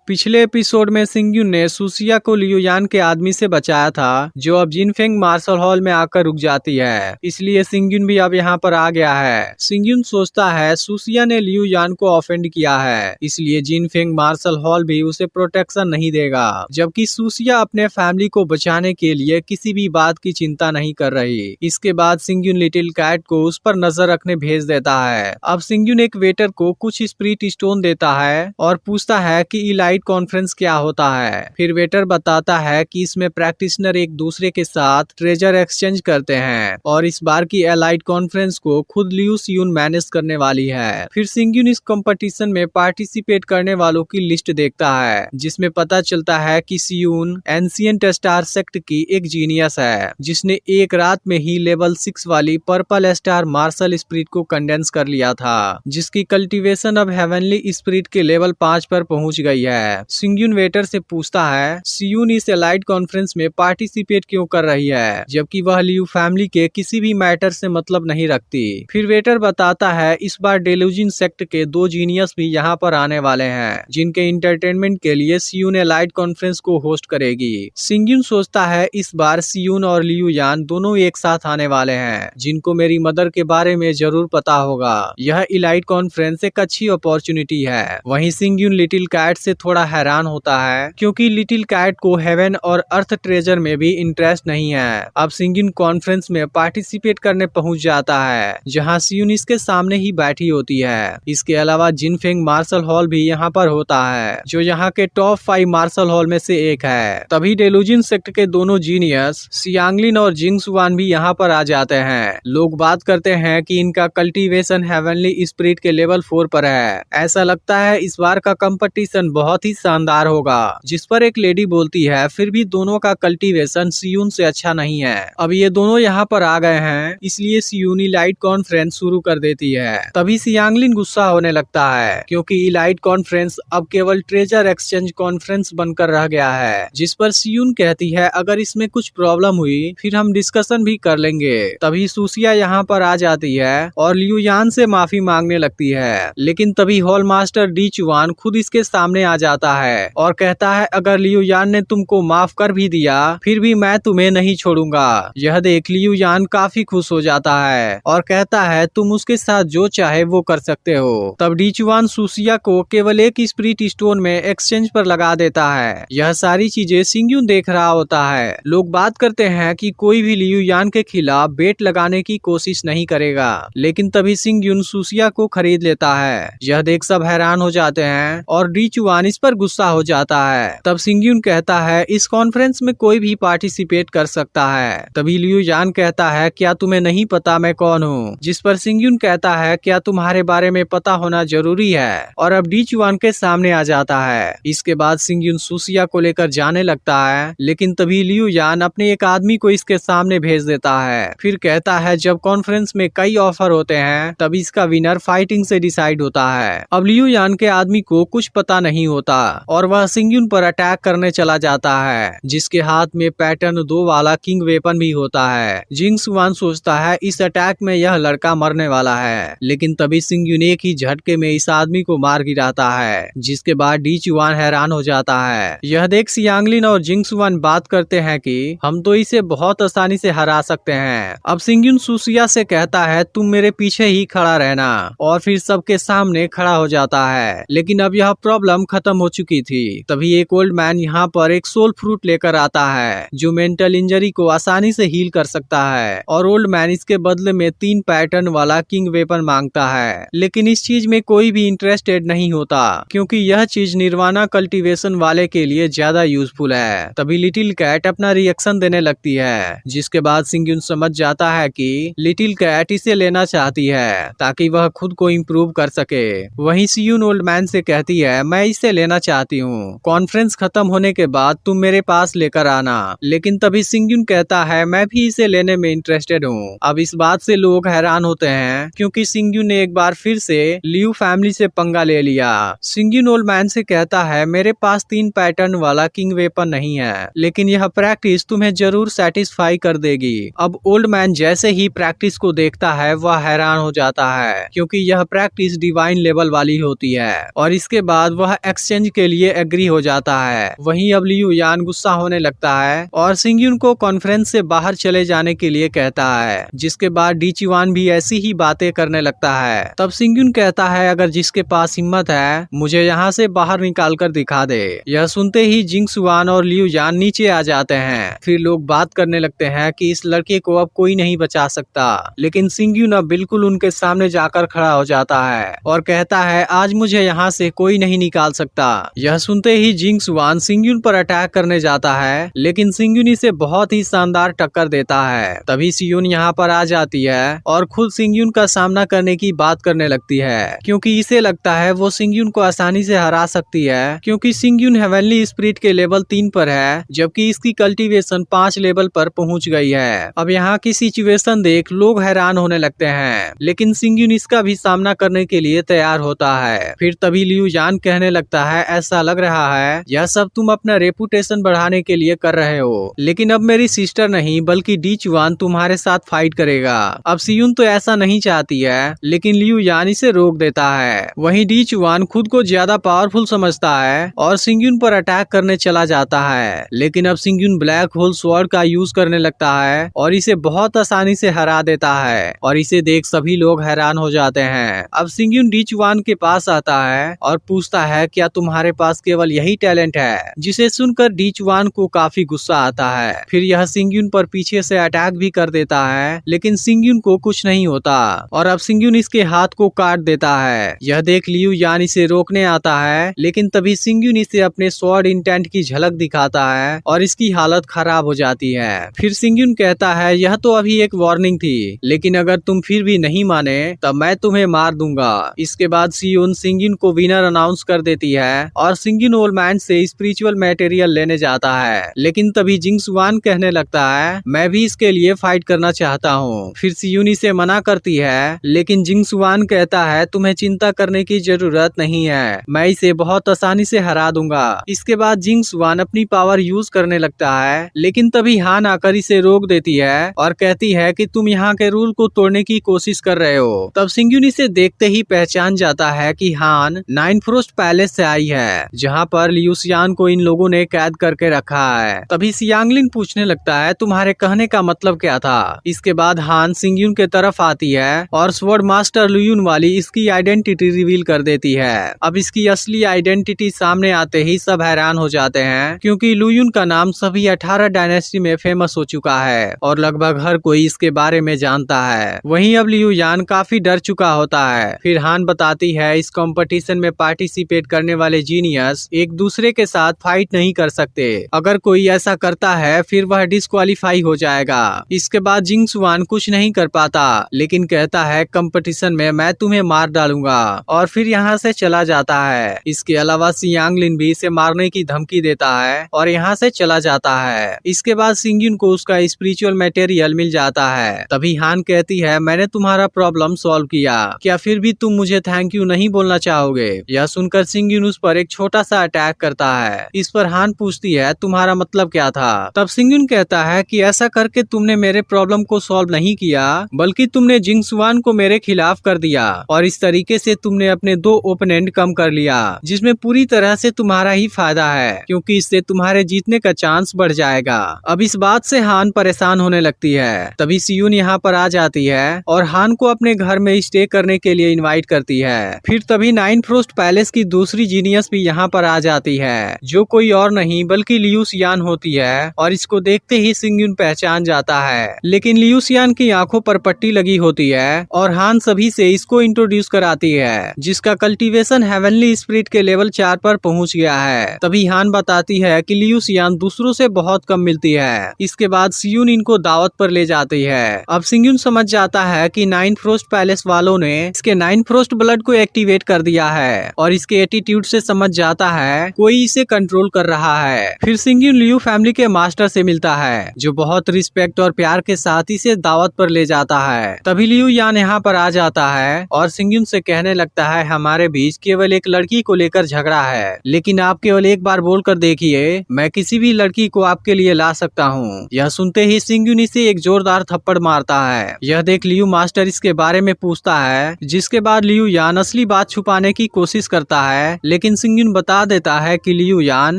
पिछले एपिसोड में सिंग्युन ने सुसिया को लियू यान के आदमी से बचाया था, जो अब जिनफेंग मार्शल हॉल में आकर रुक जाती है। इसलिए सिंग्युन भी अब यहाँ पर आ गया है। सिंग्युन सोचता है सुसिया ने लियू यान को ऑफेंड किया है, इसलिए जिनफेंग मार्शल हॉल भी उसे प्रोटेक्शन नहीं देगा, जबकि सुसिया अपने फैमिली को बचाने के लिए किसी भी बात की चिंता नहीं कर रही। इसके बाद सिंग्युन लिटिल कैट को उस पर नजर रखने भेज देता है। अब सिंग्युन एक वेटर को कुछ स्पिरिट स्टोन देता है और पूछता है कि इलाइट कॉन्फ्रेंस क्या होता है। फिर वेटर बताता है कि इसमें प्रैक्टिशनर एक दूसरे के साथ ट्रेजर एक्सचेंज करते हैं और इस बार की एलाइट कॉन्फ्रेंस को खुद लियू सियुन मैनेज करने वाली है। फिर सिंग्युन इस कंपटीशन में पार्टिसिपेट करने वालों की लिस्ट देखता है, जिसमें पता चलता है कि सियुन एंशिएंट स्टार सेक्ट की एक जीनियस है, जिसने एक रात में ही लेवल 6 वाली पर्पल स्टार मार्शल स्पिरिट को कंडेंस कर लिया था, जिसकी कल्टीवेशन अब हेवनली स्पिरिट के लेवल 5 पर पहुंच गई है। सिंग्युन वेटर से पूछता है सियुन इस एलाइट कॉन्फ्रेंस में पार्टिसिपेट क्यों कर रही है, जबकि वह लियू फैमिली के किसी भी मैटर से मतलब नहीं रखती। फिर वेटर बताता है इस बार डेलुजिन सेक्ट के 2 जीनियस भी यहाँ पर आने वाले हैं, जिनके इंटरटेनमेंट के लिए सियुन एलाइट कॉन्फ्रेंस को होस्ट करेगी। सिंग्युन सोचता है इस बार सियुन और लियू यान दोनों एक साथ आने वाले हैं, जिनको मेरी मदर के बारे में जरूर पता होगा। यह एलाइट कॉन्फ्रेंस एक अच्छी अपॉर्चुनिटी है। वहीं सिंग्युन लिटिल कैट से थोड़ा हैरान होता है, क्योंकि लिटिल कैट को हेवन और अर्थ ट्रेजर में भी इंटरेस्ट नहीं है। अब सिंग्युन कॉन्फ्रेंस में पार्टिसिपेट करने पहुंच जाता है, जहां सियुन इसके सामने ही बैठी होती है। इसके अलावा जिनफेंग मार्शल हॉल भी यहाँ पर होता है, जो यहाँ के टॉप 5 मार्शल हॉल में से एक है। तभी डेलुजिन सेक्ट के दोनों जीनियस सियांगलिन और जिंगसुआन भी यहाँ पर आ जाते हैं। लोग बात करते हैं कि इनका कल्टीवेशन हेवनली स्पिरिट के लेवल 4 पर है। ऐसा लगता है इस बार का कंपटीशन बहुत ही शानदार होगा, जिस पर एक लेडी बोलती है फिर भी दोनों का कल्टीवेशन सियुन से अच्छा नहीं है। अब ये दोनों यहाँ पर आ गए हैं, इसलिए सियुन इलाइट कॉन्फ्रेंस शुरू कर देती है। तभी सियांगलिन गुस्सा होने लगता है, क्योंकि इलाइट कॉन्फ्रेंस अब केवल ट्रेजर एक्सचेंज कॉन्फ्रेंस बनकर रह गया है, जिस पर सियुन कहती है अगर इसमें कुछ प्रॉब्लम हुई फिर हम डिस्कशन भी कर लेंगे। तभी सुसिया यहाँ पर आ जाती है और लियू यान से माफी मांगने लगती है, लेकिन तभी हॉल मास्टर डी चुआन खुद इसके सामने आ जाता है और कहता है अगर लियू यान ने तुमको माफ कर भी दिया फिर भी मैं तुम्हें नहीं छोड़ूंगा। यह देख लियू यान काफी खुश हो जाता है और कहता है तुम उसके साथ जो चाहे वो कर सकते हो। तब डी चुआन सुसिया को केवल एक स्पिरिट स्टोन में एक्सचेंज पर लगा देता है। यह सारी चीजें सिंग्युन देख रहा होता है। लोग बात करते हैं कि कोई भी लियू यान के खिलाफ बेट लगाने की कोशिश नहीं करेगा, लेकिन तभी सिंग्युन सुसिया को खरीद लेता है। यह देख सब हैरान हो जाते हैं और डी चुआन इस पर गुस्सा हो जाता है। तब सिंग्युन कहता है इस कॉन्फ्रेंस में कोई भी पार्टिसिपेट कर सकता है। तभी लियू यान कहता है क्या तुम्हें नहीं पता मैं कौन हूँ, जिस पर सिंग्युन कहता है क्या तुम्हारे बारे में पता होना जरूरी है, और अब डी चुआन के सामने आ जाता है। इसके बाद सिंग्युन सुसिया को लेकर जाने लगता है, लेकिन तभी लियू यान अपने एक आदमी को इसके सामने भेज देता है। फिर कहता है जब कॉन्फ्रेंस में कई ऑफर होते हैं तब इसका विनर फाइटिंग से डिसाइड होता है। अब लियू यान के आदमी को कुछ पता नहीं होता और वह सिंग्युन पर अटैक करने चला जाता है, जिसके हाथ में पैटर्न 2 वाला किंग वेपन भी होता है। जिंगसुआन सोचता है इस अटैक में यह लड़का मरने वाला है, लेकिन तभी सिंग्युन एक ही झटके में इस आदमी को मार गिराता है, जिसके बाद डी चुआन हैरान हो जाता है। यह देख सियांगलिन और जिंगसुआन बात करते हैं कि हम तो इसे बहुत आसानी से हरा सकते हैं। अब सिंग्युन सुसिया से कहता है तुम मेरे पीछे ही खड़ा रहना, और फिर सबके सामने खड़ा हो जाता है। लेकिन अब यह प्रॉब्लम खत्म हो चुकी थी। तभी एक ओल्ड मैन यहाँ पर एक सोल फ्रूट लेकर आता है, जो मेंटल इंजरी को आसानी से हील कर सकता है, और ओल्ड मैन इसके बदले में 3 पैटर्न वाला किंग वेपन मांगता है। लेकिन इस चीज में कोई भी इंटरेस्टेड नहीं होता, क्योंकि यह चीज निर्वाणा कल्टीवेशन वाले के लिए ज्यादा यूजफुल है। तभी लिटिल कैट अपना रिएक्शन देने लगती है, जिसके बाद सिंग्युन समझ जाता है कि लिटिल कैट इसे लेना चाहती है ताकि वह खुद को इम्प्रूव कर सके। वहीं सियुन ओल्ड मैन से कहती है मैं इसे लेना चाहती हूँ, कॉन्फ्रेंस खत्म होने के बाद तुम मेरे पास लेकर आना। लेकिन तभी सिंग्युन कहता है मैं भी इसे लेने में इंटरेस्टेड हूँ। अब इस बात से लोग हैरान होते हैं, क्योंकि सिंग्युन ने एक बार फिर से लियू फैमिली से पंगा ले लिया। सिंग्युन ओल्ड मैन से कहता है मेरे पास 3 पैटर्न वाला किंग वेपन नहीं है, लेकिन यह प्रैक्टिस तुम्हें जरूर सेटिस्फाई कर देगी। अब ओल्ड मैन जैसे ही प्रैक्टिस को देखता है वह हैरान हो जाता है, क्योंकि यह प्रैक्टिस डिवाइन लेवल वाली होती है, और इसके बाद वह एक्सचेंज एक्सचेंज के लिए एग्री हो जाता है। वहीं अब लियू यान गुस्सा होने लगता है और सिंग्यून को कॉन्फ्रेंस से बाहर चले जाने के लिए कहता है, जिसके बाद डी चिवान भी ऐसी ही बातें करने लगता है। तब सिंग्यून कहता है, अगर जिसके पास हिम्मत है मुझे यहाँ से बाहर निकाल कर दिखा दे। यह सुनते ही जिंग सुआन और लियू यान नीचे आ जाते हैं। फिर लोग बात करने लगते हैं कि इस लड़के को अब कोई नहीं बचा सकता, लेकिन सिंग्यून अब बिल्कुल उनके सामने जाकर खड़ा हो जाता है और कहता है, आज मुझे यहाँ से कोई नहीं निकाल सकता। यह सुनते ही जिंग सुआन सिंग्यून पर अटैक करने जाता है, लेकिन सिंग्यून इसे बहुत ही शानदार टक्कर देता है। तभी सियून यहाँ पर आ जाती है और खुद सिंग्यून का सामना करने की बात करने लगती है, क्योंकि इसे लगता है वो सिंग्यून को आसानी से हरा सकती है, क्योंकि सिंग्यून हेवनली स्पिरिट के लेवल 3 पर है, जबकि इसकी कल्टीवेशन 5 लेवल पर पहुंच गई है। अब यहाँ की सिचुएशन देख लोग हैरान होने लगते हैं, लेकिन सिंग्यून इसका भी सामना करने के लिए तैयार होता है। फिर तभी लियू यान कहने लगता है, ऐसा लग रहा है यह सब तुम अपना रेपुटेशन बढ़ाने के लिए कर रहे हो, लेकिन अब मेरी सिस्टर नहीं बल्कि डी चिवान तुम्हारे साथ फाइट करेगा। अब सियून तो ऐसा नहीं चाहती है, लेकिन लियू यान इसे रोक देता है। वहीं डी चिवान खुद को ज्यादा पावरफुल समझता है और सिंग्यून पर अटैक करने चला जाता है, लेकिन अब सिंग्यून ब्लैक होल स्वॉर्ड का यूज करने लगता है और इसे बहुत आसानी से हरा देता है, और इसे देख सभी लोग हैरान हो जाते हैं। अब सिंग्यून डी चिवान के पास आता है और पूछता है, क्या तुम्हारे पास केवल यही टैलेंट है? जिसे सुनकर डी चिवान को काफी गुस्सा आता है। फिर यह सिंग्यून पर पीछे से अटैक भी कर देता है, लेकिन सिंग्यून को कुछ नहीं होता और अब सिंग्यून इसके हाथ को काट देता है। यह देख लियू यान इसे रोकने आता है, लेकिन तभी सिंग्यून इसे अपने स्वॉर्ड इंटेंट की झलक दिखाता है और इसकी हालत खराब हो जाती है। फिर सिंग्यून कहता है, यह तो अभी एक वार्निंग थी, लेकिन अगर तुम फिर भी नहीं माने तब मैं तुम्हें मार दूंगा। इसके बाद सियून सिंग्यून को विनर अनाउंस कर देती है और सिंग्यून ओल्ड मैन से स्पिरिचुअल मटेरियल लेने जाता है, लेकिन तभी जिंग सुआन कहने लगता है, मैं भी इसके लिए फाइट करना चाहता हूँ। फिर सियून इसे मना करती है, लेकिन जिंग सुआन कहता है, तुम्हें चिंता करने की जरूरत नहीं है, मैं इसे बहुत आसानी से हरा दूंगा। इसके बाद जिंग सुआन अपनी पावर यूज करने लगता है, लेकिन तभी हान आकर इसे रोक देती है और कहती है कि तुम यहाँ के रूल को तोड़ने की कोशिश कर रहे हो। तब सिंग्यून इसे देखते ही पहचान जाता है कि हान नाइन फ्रोस्ट पैलेस से आई है, जहाँ पर लियू सियान को इन लोगों ने कैद करके रखा है। तभी सियांगलिन पूछने लगता है, तुम्हारे कहने का मतलब क्या था? इसके बाद हान सिंग्यून के तरफ आती है और स्वॉर्ड मास्टर लुयून वाली इसकी आइडेंटिटी रिवील कर देती है। अब इसकी असली आइडेंटिटी सामने आते ही सब हैरान हो जाते हैं, क्योंकि लुयून का नाम सभी 18 डायनेस्टी में फेमस हो चुका है और लगभग हर कोई इसके बारे में जानता है। वहीं अब लियू यान काफी डर चुका होता है। फिर हान बताती है, इस कंपटीशन में पार्टिसिपेट करने वाले जीनियस एक दूसरे के साथ फाइट नहीं कर सकते, अगर कोई ऐसा करता है फिर वह डिस्क्वालीफाई हो जाएगा। इसके बाद जिंग सुआन कुछ नहीं कर पाता, लेकिन कहता है, कंपटीशन में मैं तुम्हें मार डालूंगा, और फिर यहाँ से चला जाता है। इसके अलावा सियांगलिन भी इसे मारने की धमकी देता है और यहाँ से चला जाता है। इसके बाद सिंग्यून को उसका स्पिरिचुअल मटेरियल मिल जाता है। तभी हान कहती है, मैंने तुम्हारा प्रॉब्लम सॉल्व किया, क्या फिर भी तुम मुझे थैंक यू नहीं बोलना चाहोगे? यह सुनकर सिंग्यून उस पर एक छोटा सा अटैक करता है। इस पर हान पूछती है, तुम्हारा मतलब क्या था? तब सिंग्यून कहता है कि ऐसा करके तुमने मेरे प्रॉब्लम को सॉल्व नहीं किया, बल्कि तुमने जिंग सुआन को मेरे खिलाफ कर दिया, और इस तरीके से तुमने अपने 2 ओपोनेंट कम कर लिया, जिसमें पूरी तरह से तुम्हारा ही फायदा है, क्योंकि इससे तुम्हारे जीतने का चांस बढ़ जाएगा। अब इस बात से हान परेशान होने लगती है। तभी सियून यहाँ पर आ जाती है और हान को अपने घर में स्टे करने के लिए इनवाइट करती है। फिर तभी नाइन फ्रोस्ट पैलेस की दूसरी जीनियस भी यहाँ पर आ जाती है, जो कोई और नहीं बल्कि लियू सियान होती है, और इसको देखते ही सिंग्यून पहचान जाता है। लेकिन लियू सियान की आंखों पर पट्टी लगी होती है और हान सभी से इसको इंट्रोड्यूस कराती है, जिसका कल्टीवेशन हेवनली स्पिरिट के लेवल 4 पर पहुंच गया है। तभी हान बताती है कि लियू सियान दूसरों से बहुत कम मिलती है। इसके बाद सियून इनको दावत पर ले जाती है। अब सिंग्यून समझ जाता है कि नाइन फ्रोस्ट पैलेस वालों ने इसके नाइन फ्रोस्ट ब्लड को एक्टिवेट कर दिया है, और इसके एटीट्यूड से समझ जाता है कोई इसे कंट्रोल कर रहा है। फिर सिंग्यून लियू फैमिली के मास्टर से मिलता है, जो बहुत रिस्पेक्ट और प्यार के साथ इसे दावत पर ले जाता है। तभी लियू यान यहाँ पर आ जाता है और सिंग्यून से कहने लगता है, हमारे बीच केवल एक लड़की को लेकर झगड़ा है, लेकिन आप केवल एक बार बोल कर देखिए, मैं किसी भी लड़की को आपके लिए ला सकता हूँ। यह सुनते ही सिंग्यून इसे एक जोरदार थप्पड़ मारता है। यह देख लियू मास्टर इसके बारे में पूछता है, जिसके बाद लियू यान असली बात छुपाने की कोशिश करता है, लेकिन लेकिन सिंग्युन बता देता है कि लियू यान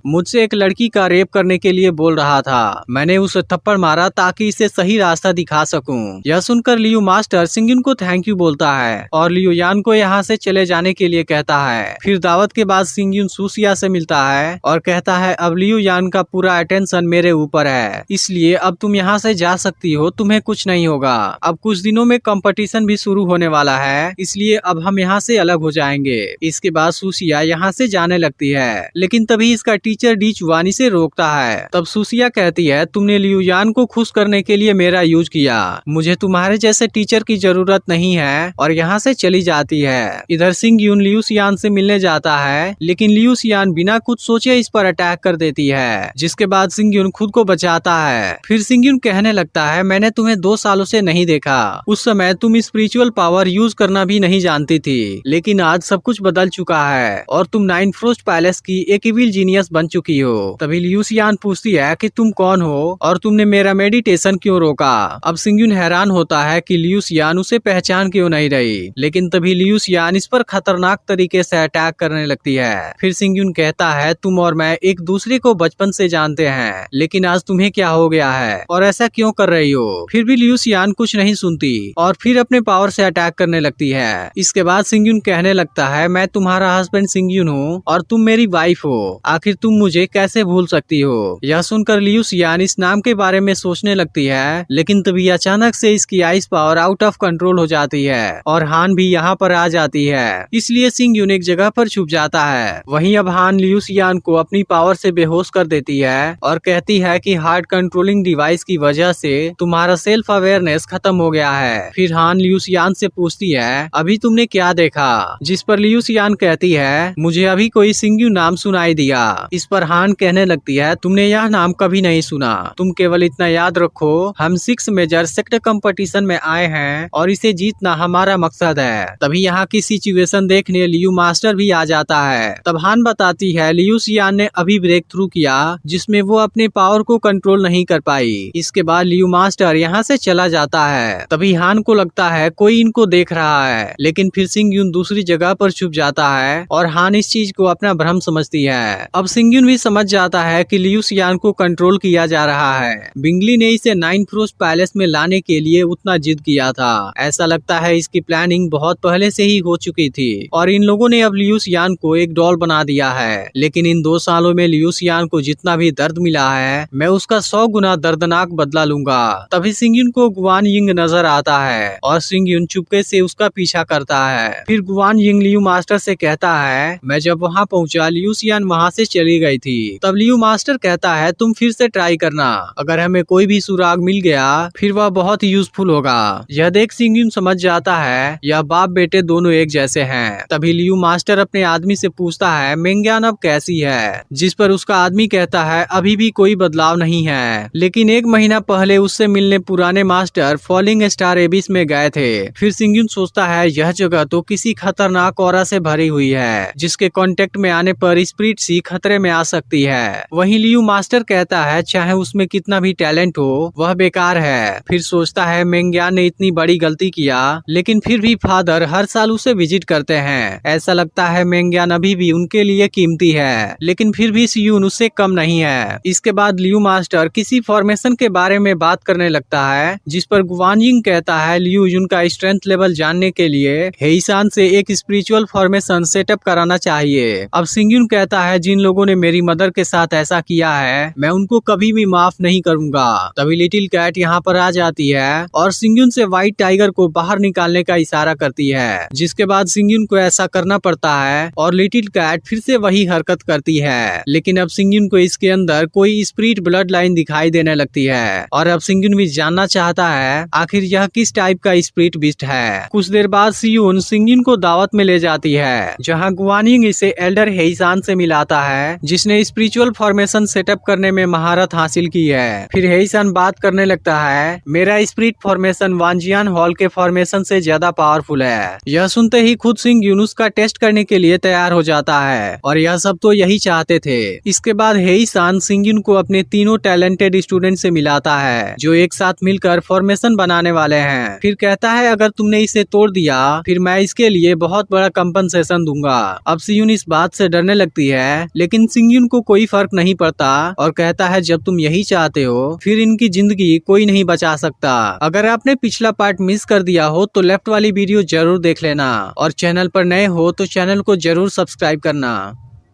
मुझसे एक लड़की का रेप करने के लिए बोल रहा था। मैंने उसे थप्पड़ मारा ताकि इसे सही रास्ता दिखा सकूं। यह सुनकर लियू मास्टर सिंग्युन को थैंक यू बोलता है और लियू यान को यहाँ से चले जाने के लिए कहता है। फिर दावत के बाद सिंग्युन सुसिया से मिलता है और कहता है अब लियू यान का पूरा अटेंशन मेरे ऊपर है, इसलिए अब तुम यहाँ से जा सकती हो, तुम्हें कुछ नहीं होगा। अब कुछ दिनों में कंपटीशन भी शुरू होने वाला है, इसलिए अब हम यहाँ से अलग हो जाएंगे। इसके बाद सुसिया यहाँ से जाने लगती है, लेकिन तभी इसका टीचर डी चुवानी से रोकता है। तब सुसिया कहती है तुमने लियू यान को खुश करने के लिए मेरा यूज किया, मुझे तुम्हारे जैसे टीचर की जरूरत नहीं है, और यहाँ से चली जाती है। इधर सिंग्युन लियू सियान से मिलने जाता है, लेकिन लियू सियान बिना कुछ सोचे इस पर अटैक कर देती है, जिसके बाद सिंग्युन खुद को बचाता है। फिर सिंग्युन कहने लगता है मैंने तुम्हें 2 सालों से नहीं देखा, उस समय तुम स्पिरिचुअल पावर यूज करना भी नहीं जानती थी, लेकिन आज सब कुछ बदल चुका है और तुम 9 फ्रोस्ट पैलेस की एक इविल जीनियस बन चुकी हो। तभी लियू सियान पूछती है कि तुम कौन हो और तुमने मेरा मेडिटेशन क्यों रोका। अब सिंग्युन हैरान होता है कि लियू सियान उसे पहचान क्यों नहीं रही, लेकिन तभी लियू सियान इस पर खतरनाक तरीके से अटैक करने लगती है। फिर सिंग्युन कहता है तुम और मैं एक दूसरे को बचपन से जानते हैं, लेकिन आज तुम्हें क्या हो गया है और ऐसा क्यों कर रही हो। फिर भी लियू सियान कुछ नहीं सुनती और फिर अपने पावर से अटैक करने लगती है। इसके बाद सिंग्युन कहने लगता है मैं तुम्हारा हस्बैंड सिंग्युन हूँ और तुम मेरी वाइफ हो, आखिर तुम मुझे कैसे भूल सकती हो। यह सुनकर लियू सियान इस नाम के बारे में सोचने लगती है, लेकिन तभी अचानक से इसकी ice power out of control हो जाती है और हान भी यहाँ पर आ जाती है, इसलिए सिंग्युन एक जगह पर छुप जाता है। वहीं अब हान लियू सियान को अपनी पावर से बेहोश कर देती है और कहती है कि हार्ट कंट्रोलिंग डिवाइस की वजह से तुम्हारा सेल्फ अवेयरनेस खत्म हो गया है। फिर हान लियू सियान से पूछती है अभी तुमने क्या देखा, जिस पर लियू सियान कहती है मुझे अभी कोई सिंग्युन नाम सुनाई दिया। इस पर हान कहने लगती है तुमने यह नाम कभी नहीं सुना, तुम केवल इतना याद रखो हम 6 मेजर सेक्टर कंपटीशन में आए हैं और इसे जीतना हमारा मकसद है। तभी यहाँ की सिचुएशन देखने लियू मास्टर भी आ जाता है। तब हान बताती है लियू सियान ने अभी ब्रेक थ्रू किया जिसमें वो अपने पावर को कंट्रोल नहीं कर पाई। इसके बाद लियू मास्टर यहाँ से चला जाता है। तभी हान को लगता है कोई इनको देख रहा है, लेकिन फिर सिंग्युन दूसरी जगह पर छुप जाता है और हान इस चीज को अपना भ्रम समझती है। अब सिंग्युन भी समझ जाता है कि लियू सियान को कंट्रोल किया जा रहा है। बिंगली ने इसे 9 फ्रोस्ट पैलेस में लाने के लिए उतना जिद किया था, ऐसा लगता है इसकी प्लानिंग बहुत पहले से ही हो चुकी थी और इन लोगों ने अब लियू सियान को एक डॉल बना दिया है। लेकिन इन 2 सालों में लियू सियान को जितना भी दर्द मिला है मैं उसका 100 गुना दर्दनाक बदला लूंगा। तभी सिंग्युन को गुआन यिंग नजर आता है और सिंग्युन चुपके से उसका पीछा करता है। फिर गुआन यिंग लियू मास्टर से कहता है मैं जब वहाँ पहुँचा लियू सियान वहाँ से चली गई थी। तब लियू मास्टर कहता है तुम फिर से ट्राई करना, अगर हमें कोई भी सुराग मिल गया फिर वह बहुत यूजफुल होगा। यह देख सिंग्युन समझ जाता है यह बाप बेटे दोनों एक जैसे हैं। तभी लियू मास्टर अपने आदमी से पूछता है मेंग्यान अब कैसी है, जिस पर उसका आदमी कहता है अभी भी कोई बदलाव नहीं है, लेकिन 1 महीना पहले उससे मिलने पुराने मास्टर फॉलिंग स्टार एबिस में गए थे। फिर सिंग्युन सोचता है यह जगह तो किसी खतरनाक ऑरा से भरी हुई है, जिसके कांटेक्ट में आने पर स्पिरिट सी खतरे में आ सकती है। वहीं लियू मास्टर कहता है चाहे उसमें कितना भी टैलेंट हो वह बेकार है। फिर सोचता है मेंग्यान ने इतनी बड़ी गलती किया, लेकिन फिर भी फादर हर साल उसे विजिट करते हैं, ऐसा लगता है मेंग्यान अभी भी उनके लिए कीमती है, लेकिन फिर भी सियून उससे कम नहीं है। इसके बाद लियू मास्टर किसी फॉर्मेशन के बारे में बात करने लगता है, जिस पर गुआन यिंग कहता है लियू युन का स्ट्रेंथ लेवल जानने के लिए हेईसान से एक स्पिरिचुअल फॉर्मेशन सेटअप कराना चाहिए। अब सिंग्युन कहता है जिन लोगों ने मेरी मदर के साथ ऐसा किया है मैं उनको कभी भी माफ नहीं करूंगा। तभी लिटिल कैट यहाँ पर आ जाती है और सिंग्युन से व्हाइट टाइगर को बाहर निकालने का इशारा करती है, जिसके बाद सिंग्युन को ऐसा करना पड़ता है और लिटिल कैट फिर से वही हरकत करती है। लेकिन अब सिंग्युन को इसके अंदर कोई स्पिरिट ब्लड लाइन दिखाई देने लगती है और अब सिंग्युन भी जानना चाहता है आखिर यह किस टाइप का स्पिरिट बीस्ट है। कुछ देर बाद सियून सिंग्युन को दावत में ले जाती है, जहाँ गुआन यिंग इसे एल्डर हेईसान से मिलाता है, जिसने स्पिरिचुअल फॉर्मेशन सेटअप करने में महारत हासिल की है। फिर हेईसान बात करने लगता है मेरा स्पिरिट फॉर्मेशन वांजियान हॉल के फॉर्मेशन से ज्यादा पावरफुल है। यह सुनते ही खुद सिंग्युन उसका टेस्ट करने के लिए तैयार हो जाता है और यह सब तो यही चाहते थे। इसके बाद हेईसान सिंग्युन को अपने तीनों टैलेंटेड स्टूडेंट से मिलाता है, जो एक साथ मिलकर फॉर्मेशन बनाने वाले हैं। फिर कहता है अगर तुमने इसे तोड़ दिया फिर मैं इसके लिए बहुत बड़ा कंपनसेशन दूंगा। अब सियुन इस बात से डरने लगती है, लेकिन सिंगयुन को कोई फर्क नहीं पड़ता और कहता है जब तुम यही चाहते हो फिर इनकी जिंदगी कोई नहीं बचा सकता। अगर आपने पिछला पार्ट मिस कर दिया हो तो लेफ्ट वाली वीडियो जरूर देख लेना और चैनल पर नए हो तो चैनल को जरूर सब्सक्राइब करना।